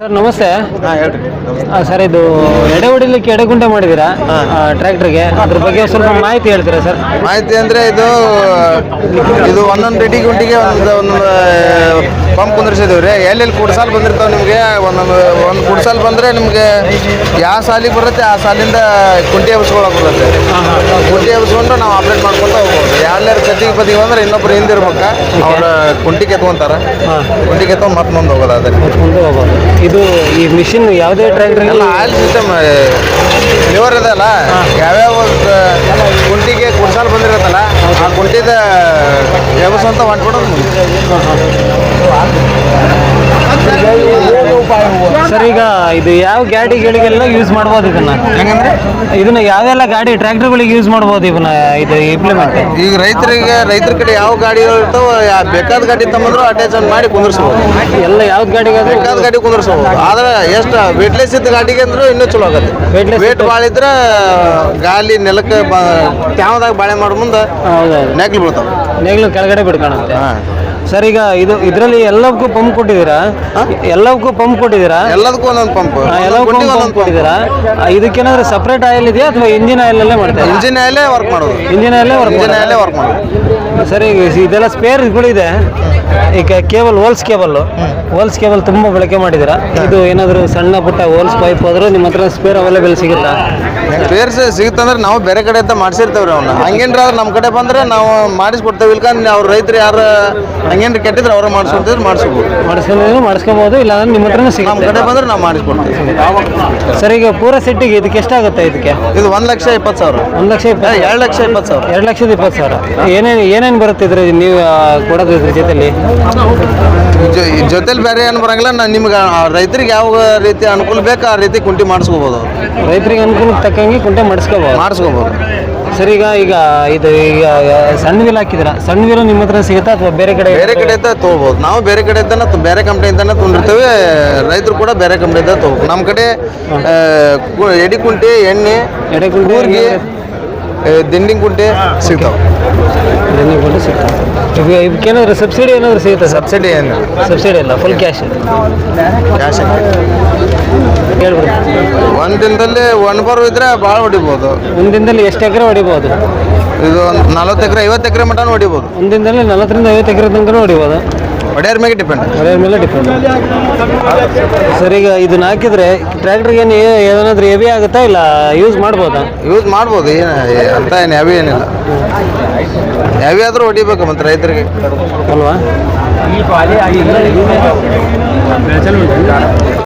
Sir ನಮಸ್ತೆ. ಹೇಳ್ರಿ. Sir ಇದು ಎಡೆ ಹೊಡಿಲಿಕ್ಕೆ ಎಡೆಗುಂಟೆ ಮಾಡಿದ್ದೀರಾ ಟ್ರ್ಯಾಕ್ಟರ್ಗೆ, ಅದ್ರ ಬಗ್ಗೆ ಸ್ವಲ್ಪ ಮಾಹಿತಿ ಹೇಳ್ತೀರಾ ಸರ್? ಮಾಹಿತಿ ಅಂದರೆ ಇದು ಒಂದೊಂದು ರೆಡಿ ಗುಂಟಿಗೆ ಒಂದು ಪಂಪ್ ಕುಂದಿರ್ಸಿದೀವಿ ರೀ. ಎಲ್ಲೆಲ್ಲಿ ಕುಡ್ಸಾಲ್ ಬಂದಿರ್ತಾವೆ ನಿಮಗೆ, ಒಂದು ಕುಡ್ಸಾಲ್ ಬಂದರೆ ನಿಮಗೆ ಯಾವ ಸಾಲಿಗೆ ಬರುತ್ತೆ ಆ ಸಾಲಿಂದ ಕುಂಟಿ ಎಬ್ಸ್ಕೊಳಕ್ಕೆ ಬರುತ್ತೆ. ಕುಂಟಿ ಎಬ್ಸ್ಕೊಂಡು ನಾವು ಆಪ್ರೇಟ್ ಮಾಡ್ಕೊತ ಹೋಗ್ಬೋದು. ಎಲ್ಲರೂ ಕತ್ತಿಗೆ ಬದಿಗೆ ಬಂದ್ರೆ ಇನ್ನೊಬ್ರು ಹಿಂದಿರ್ಬೇಕು, ಅವ್ರ ಕುಂಟಿ ಕೆತ್ಕೊಂತಾರೆ. ಕುಂಟಿ ಕೆತ್ಕೊಂಡು ಮತ್ತೆ ಮುಂದೆ ಹೋಗೋದು. ಅದಕ್ಕೆ ಮುಂದೆ ಹೋಗೋದು. ಇದು ಈ ಮಿಷಿನ್ ಯಾವುದೇ ಟ್ರ್ಯಾಕ್ಟರ್ ಎಲ್ಲ ಆಯಿಲ್ ಸಿಸ್ಟಮ್ ಲಿವರ್ ಇದೆಲ್ಲ, ಯಾವ್ಯಾವ ಕುಂಟಿಗೆ ಕುಡ್ಸಾಲ್ ಬಂದಿರುತ್ತಲ್ಲ ಆ ಕುಂಟಿದ ಎಬ್ಸಂತ ಹೊಂಟ್ಬಿಡೋದು. ಸರ್ ಈಗ ಇದು ಯಾವ ಗಾಡಿಗಳಿಗೆಲ್ಲ ಯೂಸ್ ಮಾಡ್ಬೋದು ಹೆಂಗಂದ್ರೆ ಇದನ್ನ ಯಾವೆಲ್ಲ ಗಾಡಿ ಟ್ರ್ಯಾಕ್ಟರ್ಗಳಿಗೆ ಯೂಸ್ ಮಾಡ್ಬೋದು ಇದು ಇಂಪ್ಲಿಮೆಂಟ್? ಈಗ ರೈತರ ಕಡೆ ಯಾವ ಗಾಡಿಗಳು ಇರ್ತಾವ, ಬೇಕಾದ ಗಾಡಿ ತಮ್ಮಂದ್ರು ಅಟ್ಯಾಚ್ ಮಾಡಿ ಕುಂದಿರ್ಸ್ಬೋದು. ಎಲ್ಲ ಯಾವ್ದು ಗಾಡಿಗೆ ಬೇಕಾದ ಗಾಡಿ ಕುಂದಿರ್ಸ್ಬೋದು. ಆದ್ರೆ ಎಷ್ಟು ವೇಟ್ಲೆಸ್ ಇದ್ದ ಗಾಡಿಗೆ ಅಂದ್ರೂ ಇನ್ನೂ ಚಲೋ ಆಗುತ್ತೆ. ವೇಟ್ ಭಾಳ ಇದ್ರೆ ಗಾಲಿ ನೆಲಕ್ಕೆ ತ್ಯಾವದಾಗ ಬಾಳೆ ಮಾಡೋ ಮುಂದೆ ನೆಗ್ಲು ಬೀಳ್ತಾವ. ನೆಗ್ಲು ಕೆಳಗಡೆ ಬಿಡ್ಕೊಳುತ್ತೆ. ಸರ್ ಈಗ ಇದರಲ್ಲಿ ಎಲ್ಲದಕ್ಕೂ ಪಂಪ್ ಕೊಟ್ಟಿದ್ದೀರಾ? ಎಲ್ಲದಕ್ಕೂ ಪಂಪ್ ಕೊಟ್ಟಿದ್ದೀರಾ? ಎಲ್ಲದಕ್ಕೂ ಒಂದೊಂದು ಪಂಪ್, ಎಲ್ಲದಕ್ಕೂ ಪಂಪ್ ಕೊಟ್ಟಿದ್ದೀರಾ? ಇದಕ್ಕೇನಾದ್ರೂ ಸಪ್ರೇಟ್ ಆಯಿಲ್ ಇದೆಯಾ ಅಥವಾ ಇಂಜಿನ್ ಆಯಿಲಲ್ಲೇ ಮಾಡ್ತಾರೆ? ಇಂಜಿನ್ ಆಯಿಲೇ ವರ್ಕ್ ಮಾಡೋದು. ಇಂಜಿನ್ ಆಯಿಲೇ ವರ್ಕ್ ಮಾಡೋದು. ಸರ್ ಈಗ ಇದೆಲ್ಲ ಸ್ಪೇರ್ಗಳಿದೆ. ಈಗ ಕೇಬಲ್ ಹೋಲ್ಸ್ ಕೇಬಲ್ ತುಂಬ ಬಳಕೆ ಮಾಡಿದ್ದೀರಾ? ಇದು ಏನಾದರೂ ಸಣ್ಣ ಪುಟ್ಟ ಹೋಲ್ಸ್ ಪೈಪ್ ಹೋದ್ರೆ ನಿಮ್ಮ ಹತ್ರ ಸ್ಪೇರ್ ಅವೈಲೇಬಲ್ ಸಿಗುತ್ತಾ? ಸ್ಪೇರ್ಸ್ ಸಿಗುತ್ತಂದ್ರೆ ನಾವು ಬೇರೆ ಕಡೆ ಅಂತ ಮಾಡಿಸಿರ್ತೇವ್ರಿ. ಅವನ್ನ ಹಂಗೇನ್ರ ನಮ್ಮ ಕಡೆ ಬಂದ್ರೆ ನಾವು ಮಾಡಿಸ್ಕೊಡ್ತೇವೆ. ಇಲ್ಕಂದ್ರೆ ಅವ್ರ ರೈತರು ಯಾರು ಹಂಗೇನ್ರ ಕೆಟ್ಟಿದ್ರೆ ಅವ್ರ ಮಾಡಿಸ್ಕೊಡ್ತಿದ್ರು ಮಾಡಿಸ್ಕೋಬಹುದು. ಇಲ್ಲ ಅಂದ್ರೆ ನಿಮ್ಮ ಹತ್ರನೇ ಸಿಗುತ್ತೆ. ನಮ್ಮ ಕಡೆ ಬಂದ್ರೆ ನಾವು ಮಾಡಿಸ್ಕೊಡ್ತೀವಿ. ಸರ್ ಈಗ ಪೂರ ಸೆಟ್ಟಿಗೆ ಇದಕ್ಕೆ ಎಷ್ಟಾಗುತ್ತೆ? ಇದಕ್ಕೆ ಇದು 1,20,000. 1,20,000. 2,20,000. 2,20,000. ಏನೇನು ಬರುತ್ತೆ ಇದ್ರೆ ನೀವು ಕೊಡೋದು ಇದ್ರ ಜೊತೆಲಿ? ಜೊತೆಲಿ ಬೇರೆ ಏನು ಬರಂಗಿಲ್ಲ. ನಿಮ್ಗೆ ರೈತರಿಗೆ ಯಾವ ರೀತಿ ಅನುಕೂಲ ಬೇಕು ಆ ರೀತಿ ಕುಂಟಿ ಮಾಡಿಸ್ಕೋಬೋದು. ರೈತರಿಗೆ ಅನುಕೂಲಕ್ಕೆ ತಕ್ಕಂಗೆ ಕುಂಟೆ ಮಾಡಿಸ್ಕೋಬೋದು. ಸರ್ ಈಗ ಇದು ಸಣ್ಣ ವೀಲ್ ಹಾಕಿದ್ರ, ಸಣ್ಣ ವೀಲು ನಿಮ್ಮ ಹತ್ರ ಸಿಗುತ್ತಾ ಅಥವಾ ಬೇರೆ ಕಡೆ ತೊಗೋಬೋದು? ನಾವು ಬೇರೆ ಕಡೆಯಿಂದ ಬೇರೆ ಕಂಪ್ನಿಯಿಂದನೇ ತೊಗೊಂಡಿರ್ತೇವೆ. ರೈತರು ಕೂಡ ಬೇರೆ ಕಂಪ್ನಿಯಿಂದ ತೊಗೋಬೇಕು. ನಮ್ಮ ಕಡೆ ಎಡಿ ಕುಂಟಿ, ಎಣ್ಣೆ, ಕೂರ್ಗಿ, ದಿಂಡಿಂಗ್ ಕುಂಟೆ ಸಿಗ್ತಾವೆ. ಇವಕ್ಕೇನಾದ್ರು ಸಬ್ಸಿಡಿ ಏನಾದ್ರು ಸಿಗುತ್ತೆ? ಸಬ್ಸಿಡಿ ಇಲ್ಲ, ಫುಲ್ ಕ್ಯಾಶ್ ಹೇಳ್ಬಿಡಿ. ಒಂದು ದಿನದಲ್ಲಿ 1 ಬರ್ ಇದ್ರೆ ಭಾಳ ಹೊಡಿಬೋದು. ಒಂದು ದಿನದಲ್ಲಿ ಎಷ್ಟು ಎಕರೆ ಹೊಡಿಬೋದು? ಇದು 40 ಎಕರೆ 50 ಎಕರೆ ಮಟನ್ ಹೊಡಿಬೋದು. ಒಂದು ದಿನದಲ್ಲಿ 40ರಿಂದ 50 ಎಕರೆ ತನಕ ಹೊಡಿಬೋದು. ಹೊಡೆಯೋರ ಮೇಲೆ ಡಿಪೆಂಡ್. ಸರ್ ಈಗ ಇದನ್ನ ಹಾಕಿದ್ರೆ ಟ್ರ್ಯಾಕ್ಟರ್ಗೆ ಏನಾದರೂ ಹೆವಿ ಆಗುತ್ತಾ ಇಲ್ಲ ಯೂಸ್ ಮಾಡ್ಬೋದಾ? ಯೂಸ್ ಮಾಡ್ಬೋದು. ಅಂತ ಏನು ಹೆವಿ ಏನಿಲ್ಲ. ಹೆವಿ ಆದರೂ ಹೊಡಿಬೇಕು ಮತ್ತು ರೈತರಿಗೆ ಅಲ್ವಾ?